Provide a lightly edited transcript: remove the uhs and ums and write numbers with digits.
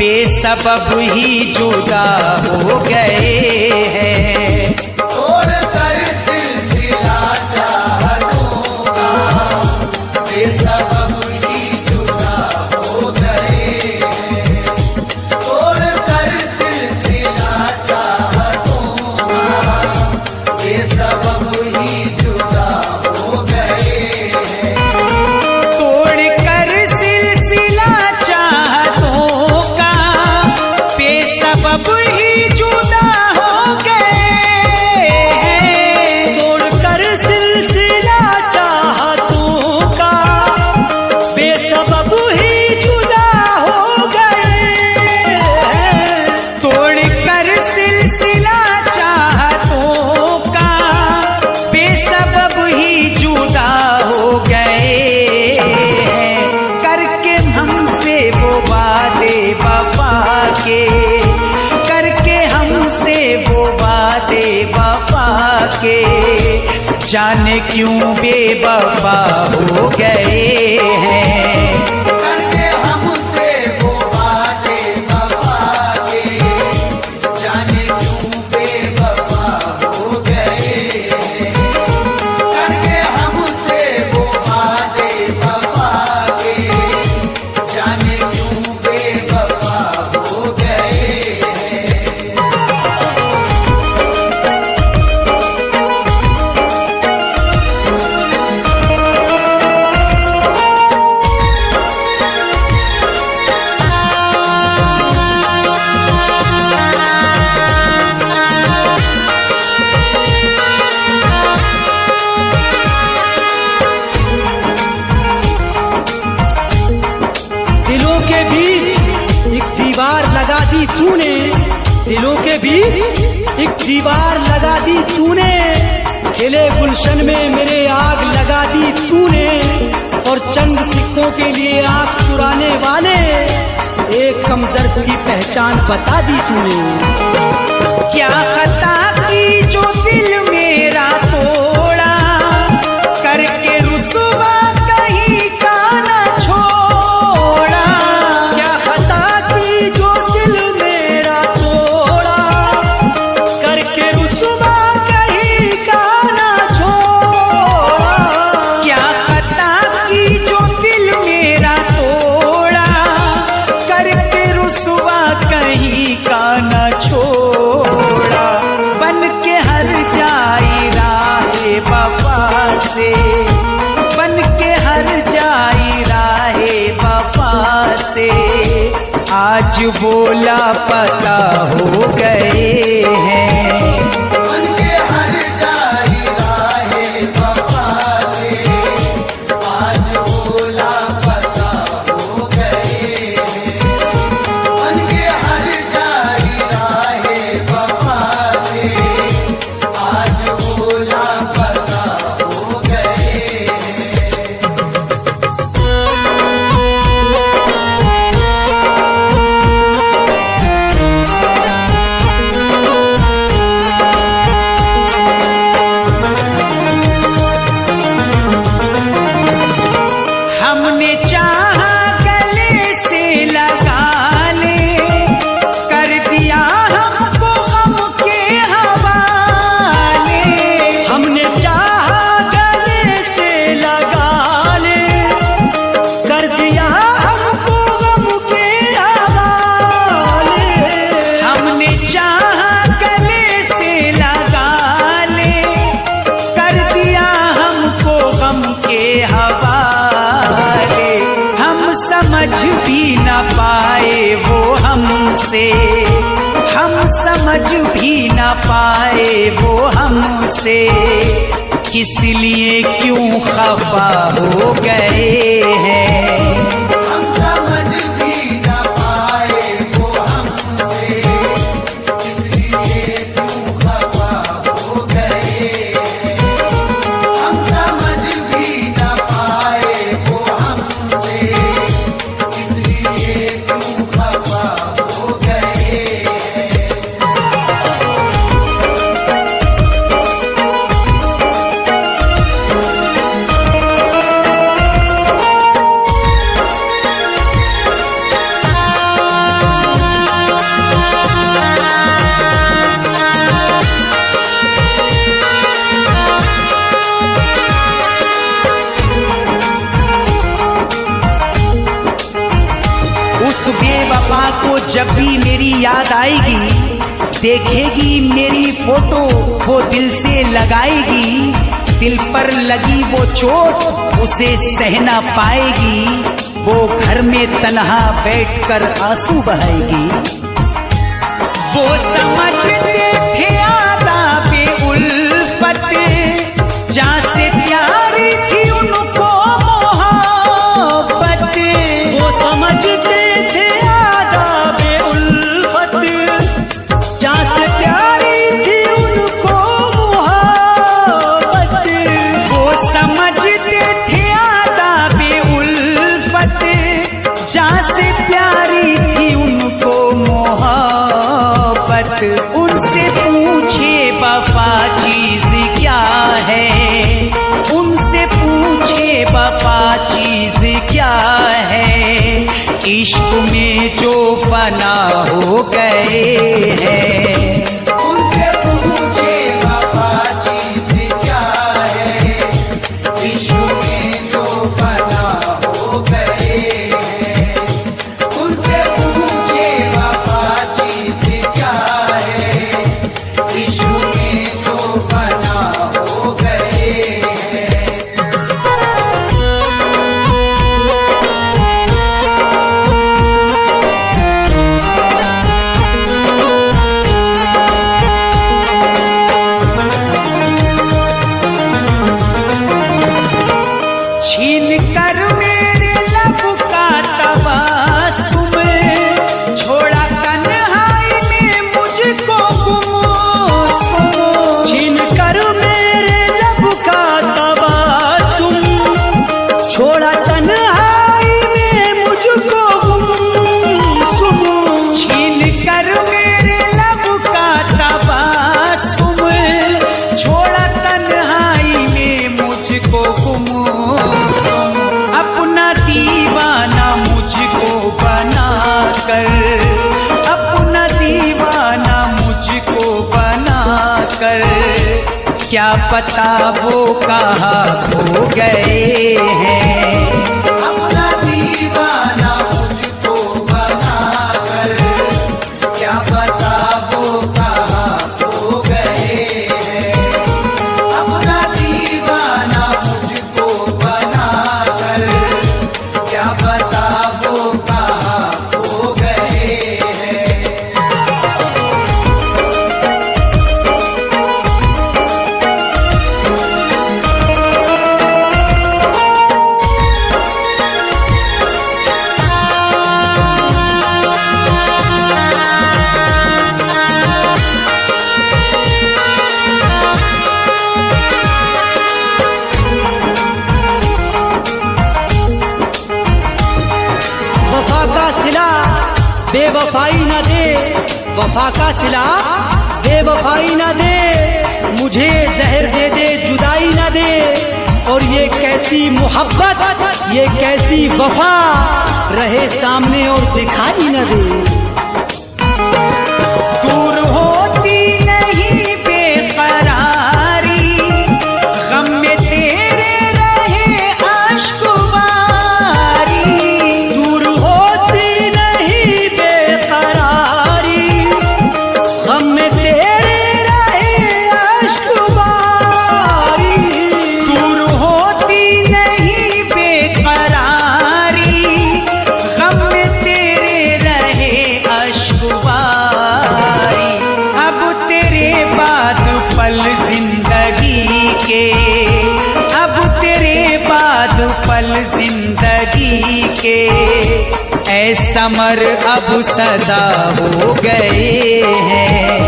बेसबब ही जुदा हो गए हैं। तोड़कर सिलसिला चाहतों का बेसबब ही जुदा हो गए हैं। तोड़कर सिलसिला चाहतों का बेसबब ही जुदा हो गए हैं। तोड़कर सिलसिला चाहतों का बेसबब ही जुदा हो गए हैं। तोड़कर सिलसिला चाहतों का बेसबब ही जुदा हो गए हैं। तोड़कर सिलसिला चाहतों का बेसबब ही जुदा हो गए हैं। करके हमसे वो वादे वफा के, करके हमसे वो वादे वफा के, जाने क्यों बेवफा हो गए हैं। करके हमसे वो वादे वफा के, जाने क्यों बेवफा हो गए हैं। करके हमसे वो वादे वफा के, जाने क्यों बेवफा हो गए हैं। दिलों के बीच एक दीवार लगा दी तूने, दिलों के बीच एक दीवार लगा दी तूने। खिले गुलशन में मेरे आग लगा दी तूने, और चंद सिक्कों के लिए आंख चुराने वाले एक कमजोर की पहचान बता दी तूने। क्या खता की जो दिल मेरा तोड़ा, करके रुसवा कहीं का न छोड़ा। क्या खता की जो दिल मेरा तोड़ा, करके रुसवा कहीं का न छोड़ा। क्या खता की जो दिल मेरा तोड़ा, करके रुसवा कहीं का न छोड़ा। बन के हर जाई राहे वफा से, बन के हर जाई राहे वफा से, आज बोला पता हो गए हैं। उनके हर जाई राहे वफा से, आज बोला पता हो गए हैं। उनके हर जाई राहे वफा से, आज बोला पता हो गए हैं। हमने चाहा गले से लगा ले, कर दिया हमको गम के हवाले। हमने चाहा गले से लगा ले, कर दिया हमको गम के हवाले। हमने चाहा गले से लगा ले, कर दिया हमको गम के हवाले। हम समझ भी न पाए वो हमसे, हम समझ भी न पाए वो हमसे, किस लिए क्यों खफा हो गए हैं। हम समझ भी न पाए वो हमसे, इसलिए क्यों खफा हो गए हैं। हम समझ भी न पाए वो हमसे, इसलिए क्यों खफा हो गए हैं। जब भी मेरी याद आएगी, देखेगी मेरी फोटो वो दिल से लगाएगी। दिल पर लगी वो चोट उसे सह ना पाएगी, वो घर में तन्हा बैठकर आंसू बहाएगी। वो समझते थे आदाबे उल्फत, जहाँ से प्यारी थी उनको मोहब्बत। वो समझते थे आदाबे उल्फत, जहाँ से प्यारी थी उनको मोहब्बत। वो समझते थे आदाबे उल्फत, जहाँ से प्यारी थी उनको मोहब्बत। उनसे पूछे वफा चीज क्या है, उनसे पूछे वफा चीज क्या है। इश्क में जो फना हो गए हैं, उनसे पूछे वफा चीज क्या है। इश्क में जो फना हो गए हैं, उनसे पूछे वफा चीज क्या है। इश्क में जो फना हो गए हैं। छीन कर मेरे लब का तबस्सुम, छोड़ा तन्हाई में मुझको गुमसुम। छीन कर मेरे लब का तबस्सुम, छोड़ा तन्हाई में मुझको गुमसुम। छीन कर मेरे लब का तबस्सुम, छोड़ा तन्हाई में मुझको गुमसुम। अपना दीवाना मुझको बना कर, अपना दीवाना मुझको बना कर, क्या पता वो कहाँ खो गए हैं। अपना दीवाना मुझको बना कर, क्या पता वो कहाँ खो गए हैं। अपना दीवाना मुझको बना कर, क्या पता वो कहाँ खो गए हैं। वफा का सिला बेवफाई न दे, वफा का सिला बेवफाई न दे। मुझे जहर दे दे जुदाई न दे, और ये कैसी मोहब्बत ये कैसी वफा रहे सामने और दिखाई न दे। दूर होती नहीं बेकरारी, गम में तेरे रहे अश्क बारी। दूर होती नहीं बेकरारी, गम में तेरे रहे अश्क बारी। दूर होती नहीं बेकरारी, गम में तेरे रहे अश्क बारी। अब तेरे बाद पल जिंदगी के, अब तेरे बाद पल जिंदगी के, ऐ समर अब सदा हो गए हैं।